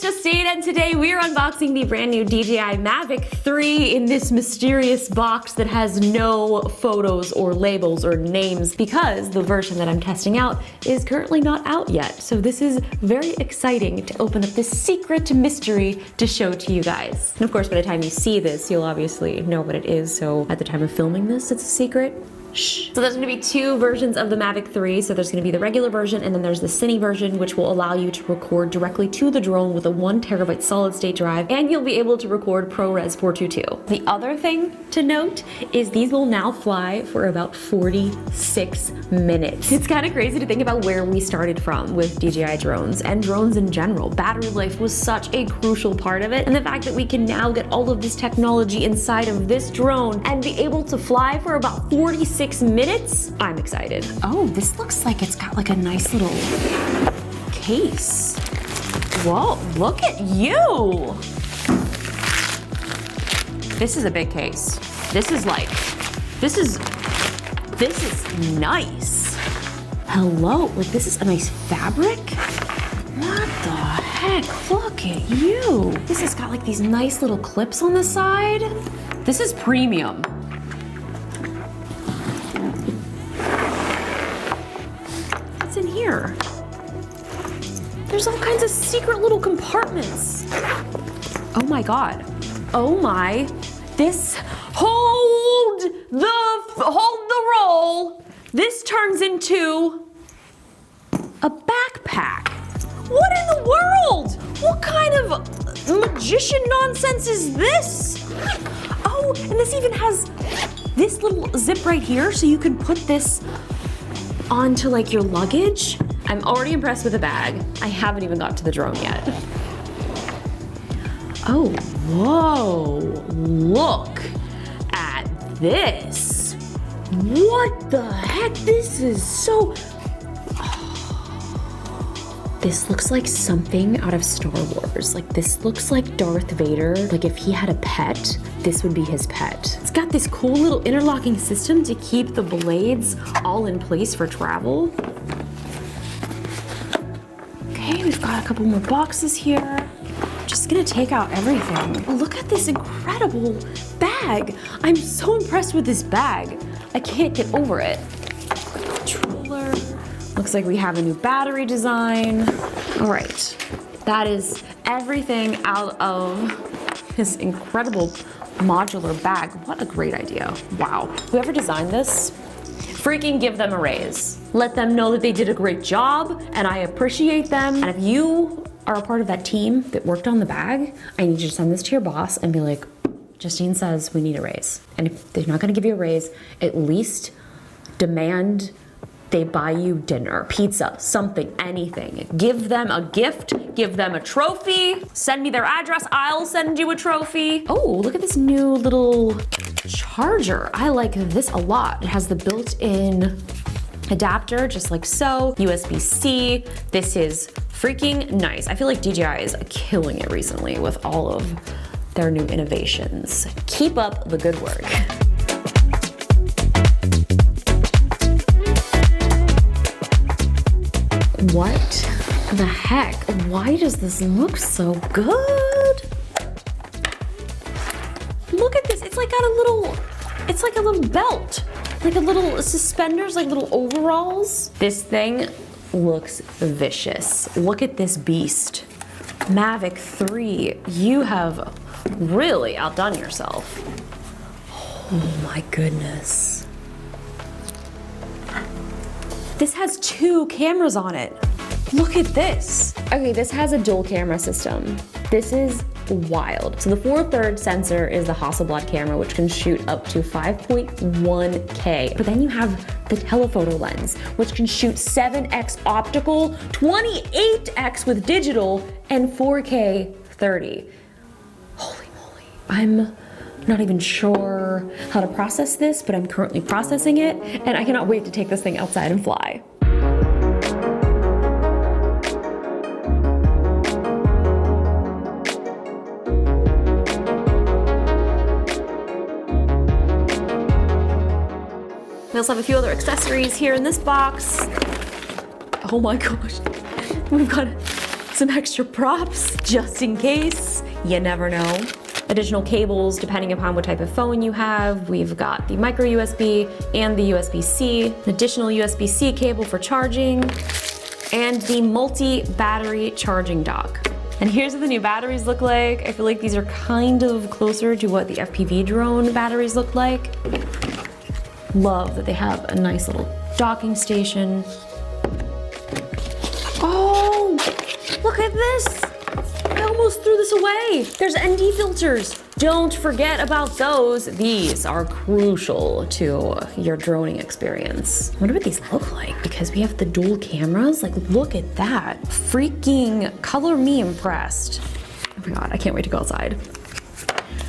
iJustine, and today we are unboxing the brand new DJI Mavic 3 in this mysterious box that has no photos or labels or names because the version that I'm testing out is currently not out yet. So this is very exciting to open up this secret mystery to show to you guys. And of course, by the time you see this, you'll obviously know what it is. So at the time of filming this, it's a secret. Shh. So there's gonna be two versions of the Mavic 3. So there's gonna be the regular version and then there's the Cine version, which will allow you to record directly to the drone with a 1 terabyte solid state drive, and you'll be able to record ProRes 422. The other thing to note is these will now fly for about 46 minutes. It's kind of crazy to think about where we started from with DJI drones and drones in general. Battery life was such a crucial part of it, and the fact that we can now get all of this technology inside of this drone and be able to fly for about 46 minutes, I'm excited. Oh, this looks like it's got like a nice little case. Whoa, look at you. This is a big case. This is nice. Hello, like this is a nice fabric. What the heck, look at you. This has got like these nice little clips on the side. This is premium. In here. There's all kinds of secret little compartments. Oh my God. Oh my. This, hold the roll. This turns into a backpack. What in the world? What kind of magician nonsense is this? Oh, and this even has this little zip right here so you can put this onto like your luggage. I'm already impressed with the bag. I haven't even got to the drone yet. Oh, whoa, look at this. What the heck? This is so, this looks like something out of Star Wars. Like this looks like Darth Vader. Like if he had a pet, this would be his pet. It's got this cool little interlocking system to keep the blades all in place for travel. Okay, we've got a couple more boxes here. Just gonna take out everything. Oh, look at this incredible bag. I'm so impressed with this bag. I can't get over it. Controller. Looks like we have a new battery design. All right, that is everything out of this incredible modular bag. What a great idea. Wow. Whoever designed this, freaking give them a raise. Let them know that they did a great job and I appreciate them. And if you are a part of that team that worked on the bag, I need you to send this to your boss and be like, Justine says we need a raise. And if they're not gonna give you a raise, at least demand they buy you dinner, pizza, something, anything. Give them a gift, give them a trophy, send me their address, I'll send you a trophy. Oh, look at this new little charger. I like this a lot. It has the built-in adapter, just like so, USB-C. This is freaking nice. I feel like DJI is killing it recently with all of their new innovations. Keep up the good work. What the heck? Why does this look so good? Look at this, it's like got a little, it's like a little belt, like a little suspenders, like little overalls. This thing looks vicious. Look at this beast. Mavic 3, you have really outdone yourself. Oh my goodness. This has 2 cameras on it. Look at this. Okay, this has a dual camera system. This is wild. So the 4/3 sensor is the Hasselblad camera, which can shoot up to 5.1K. But then you have the telephoto lens, which can shoot 7x optical, 28x with digital, and 4K 30. Holy moly. I'm not even sure how to process this, but I'm currently processing it, and I cannot wait to take this thing outside and fly. We also have a few other accessories here in this box. Oh my gosh. We've got Some extra props, just in case. You never know. Additional cables, depending upon what type of phone you have. We've got the micro USB and the USB-C, an additional USB-C cable for charging, and the multi-battery charging dock. And here's what the new batteries look like. I feel like these are kind of closer to what the FPV drone batteries look like. Love that they have a nice little docking station. Oh, look at this. I almost threw this away. There's ND filters. Don't forget about those. These are crucial to your droning experience. I wonder what these look like because we have the dual cameras. Like, look at that. Freaking color me impressed. Oh my God, I can't wait to go outside.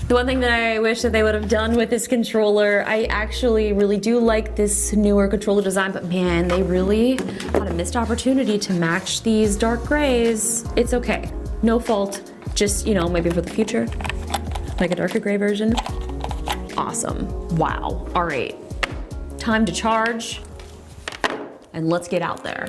The one thing that I wish that they would have done with this controller, I actually really do like this newer controller design, but man, they really had a missed opportunity to match these dark grays. It's okay, no fault, just, you know, maybe for the future, like a darker gray version. Awesome, wow, all right. Time to charge, and let's get out there.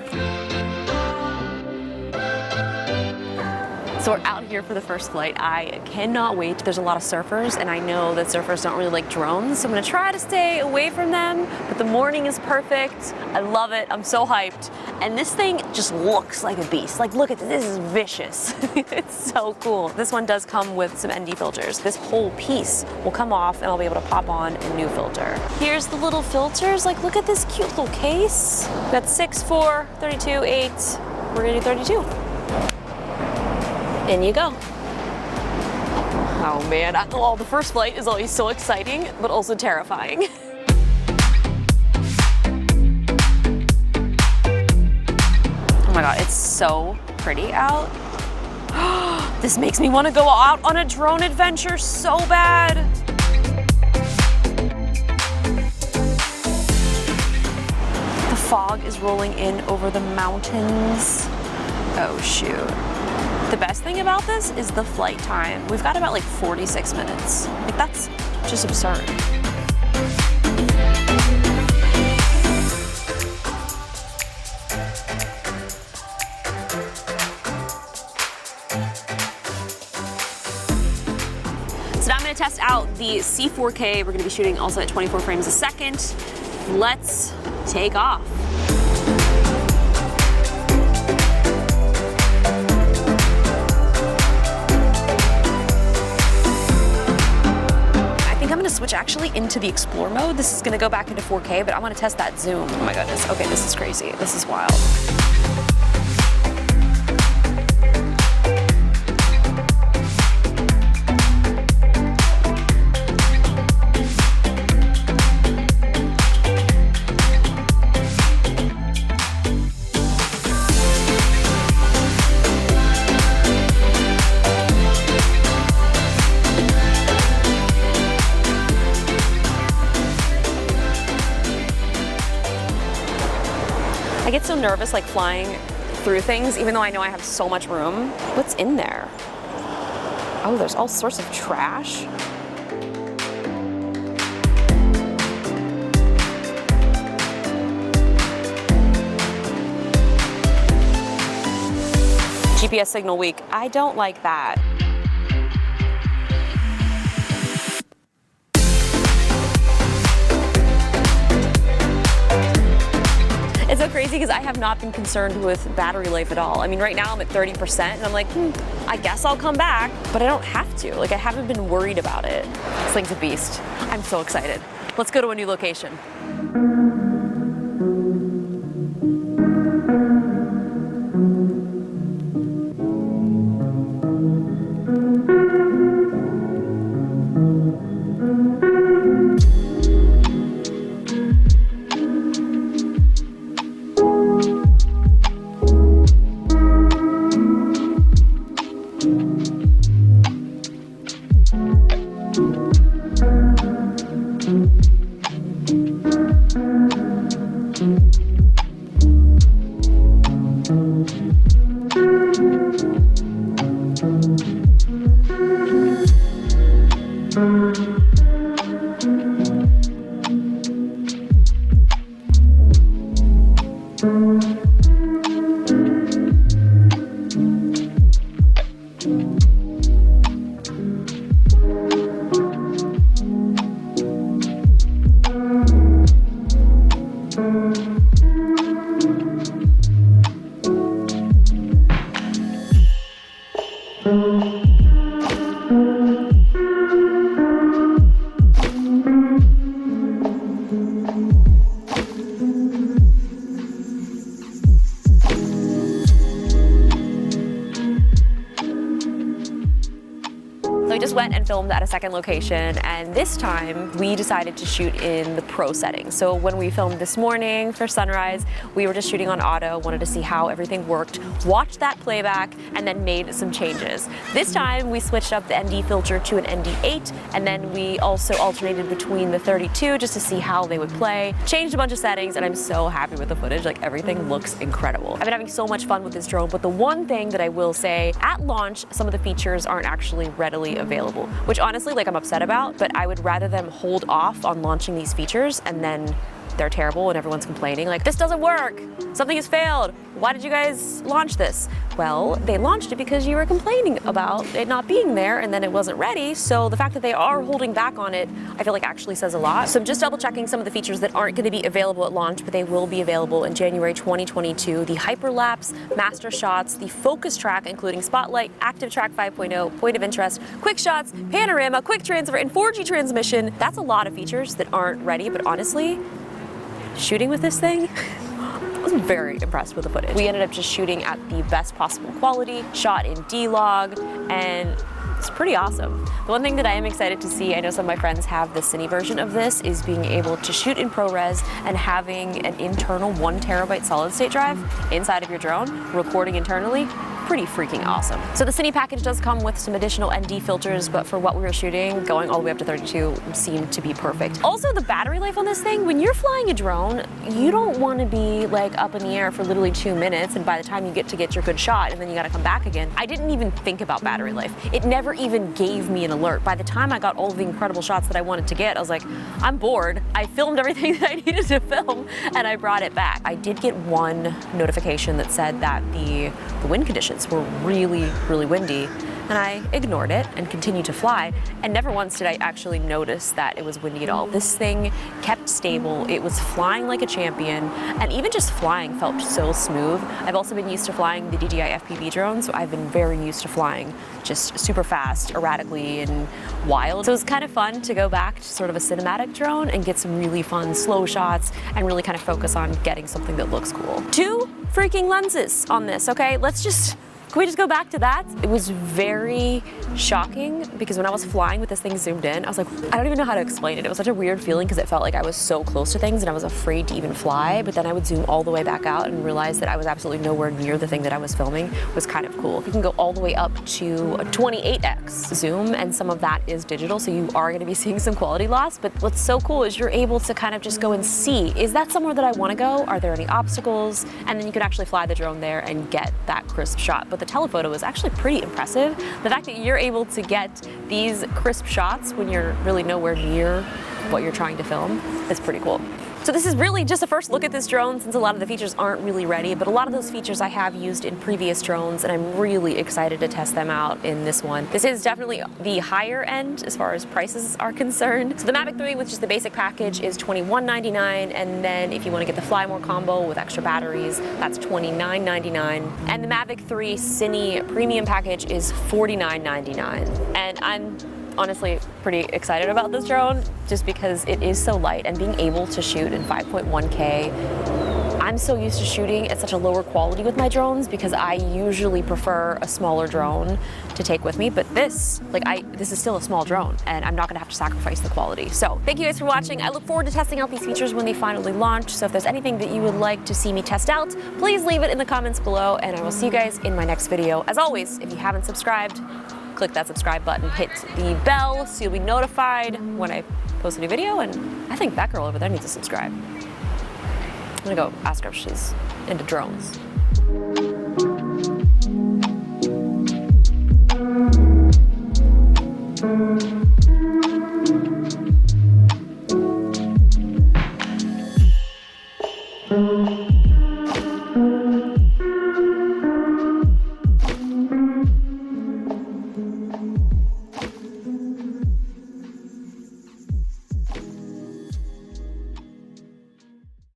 So we're out here for the first flight. I cannot wait. There's a lot of surfers, and I know that surfers don't really like drones, so I'm gonna try to stay away from them, but the morning is perfect. I love it, I'm so hyped. And this thing just looks like a beast. Like, look at this, this is vicious. It's so cool. This one does come with some ND filters. This whole piece will come off, and I'll be able to pop on a new filter. Here's the little filters. Like, look at this cute little case. We got 6, 4, 32, 8. We're gonna do 32. In you go. Oh man, well, the first flight is always so exciting, but also terrifying. Oh my God, it's so pretty out. This makes me want to go out on a drone adventure so bad. The fog is rolling in over the mountains. Oh shoot. The best thing about this is the flight time. We've got about like 46 minutes. Like, that's just absurd. So now I'm gonna test out the C4K. We're gonna be shooting also at 24 frames a second. Let's take off. I'm gonna switch actually into the Explore mode. This is gonna go back into 4K, but I wanna test that zoom. Oh my goodness, okay, this is crazy. This is wild. I get so nervous like flying through things, even though I know I have so much room. What's in there? Oh, there's all sorts of trash. GPS signal weak. I don't like that. It's so crazy because I have not been concerned with battery life at all. I mean, right now I'm at 30% and I'm like, I guess I'll come back, but I don't have to. Like, I haven't been worried about it. This thing's a beast. I'm so excited. Let's go to a new location. We just went and filmed at a second location, and this time we decided to shoot in the pro setting. So when we filmed this morning for sunrise, we were just shooting on auto, wanted to see how everything worked, watched that playback, and then made some changes. This time we switched up the ND filter to an ND8, and then we also alternated between the 32 just to see how they would play. Changed a bunch of settings, and I'm so happy with the footage. Like, everything looks incredible. I've been having so much fun with this drone, but the one thing that I will say, at launch, some of the features aren't actually readily available, which honestly, like, I'm upset about, but I would rather them hold off on launching these features and then they're terrible and everyone's complaining like, this doesn't work, something has failed, why did you guys launch this? Well, they launched it because you were complaining about it not being there and then it wasn't ready, so the fact that they are holding back on it, I feel like actually says a lot. So I'm just double checking some of the features that aren't going to be available at launch, but they will be available in January 2022. The hyperlapse, master shots, the focus track, including spotlight, active track 5.0, point of interest, quick shots, panorama, quick transfer, and 4G transmission. That's a lot of features that aren't ready, but honestly, shooting with this thing, I was very impressed with the footage. We ended up just shooting at the best possible quality, shot in D-Log, and it's pretty awesome. The one thing that I am excited to see, I know some of my friends have the Cine version of this, is being able to shoot in ProRes and having an internal 1 terabyte solid state drive inside of your drone, recording internally. Pretty freaking awesome. So the Cine package does come with some additional ND filters, but for what we were shooting, going all the way up to 32 seemed to be perfect. Also, the battery life on this thing, when you're flying a drone, you don't want to be like up in the air for literally 2 minutes, and by the time you get your good shot, and then you got to come back again. I didn't even think about battery life. It never even gave me an alert. By the time I got all the incredible shots that I wanted to get, I was like, I'm bored. I filmed everything that I needed to film, and I brought it back. I did get one notification that said that the wind conditions were really, really windy, and I ignored it and continued to fly, and never once did I actually notice that it was windy at all. This thing kept stable, it was flying like a champion, and even just flying felt so smooth. I've also been used to flying the DJI FPV drone, so I've been very used to flying just super fast, erratically, and wild. So it was kind of fun to go back to sort of a cinematic drone and get some really fun slow shots and really kind of focus on getting something that looks cool. 2 freaking lenses on this, okay? Can we just go back to that? It was very shocking because when I was flying with this thing zoomed in, I was like, I don't even know how to explain it. It was such a weird feeling because it felt like I was so close to things and I was afraid to even fly, but then I would zoom all the way back out and realize that I was absolutely nowhere near the thing that I was filming. It was kind of cool. You can go all the way up to a 28x zoom, and some of that is digital, so you are gonna be seeing some quality loss, but what's so cool is you're able to kind of just go and see, is that somewhere that I wanna go? Are there any obstacles? And then you can actually fly the drone there and get that crisp shot. But the telephoto is actually pretty impressive. The fact that you're able to get these crisp shots when you're really nowhere near what you're trying to film is pretty cool. So this is really just a first look at this drone, since a lot of the features aren't really ready, but a lot of those features I have used in previous drones, and I'm really excited to test them out in this one. This is definitely the higher end as far as prices are concerned. So the Mavic 3, which is the basic package, is $21.99, and then if you want to get the Fly More combo with extra batteries, that's $29.99. And the Mavic 3 Cine premium package is $49.99. And I'm honestly pretty excited about this drone just because it is so light, and being able to shoot in 5.1K. I'm so used to shooting at such a lower quality with my drones because I usually prefer a smaller drone to take with me, but this is still a small drone and I'm not gonna have to sacrifice the quality. So thank you guys for watching. I look forward to testing out these features when they finally launch. So if there's anything that you would like to see me test out, please leave it in the comments below, and I will see you guys in my next video. As always, if you haven't subscribed, click that subscribe button, hit the bell so you'll be notified when I post a new video, and I think that girl over there needs to subscribe. I'm gonna go ask her if she's into drones.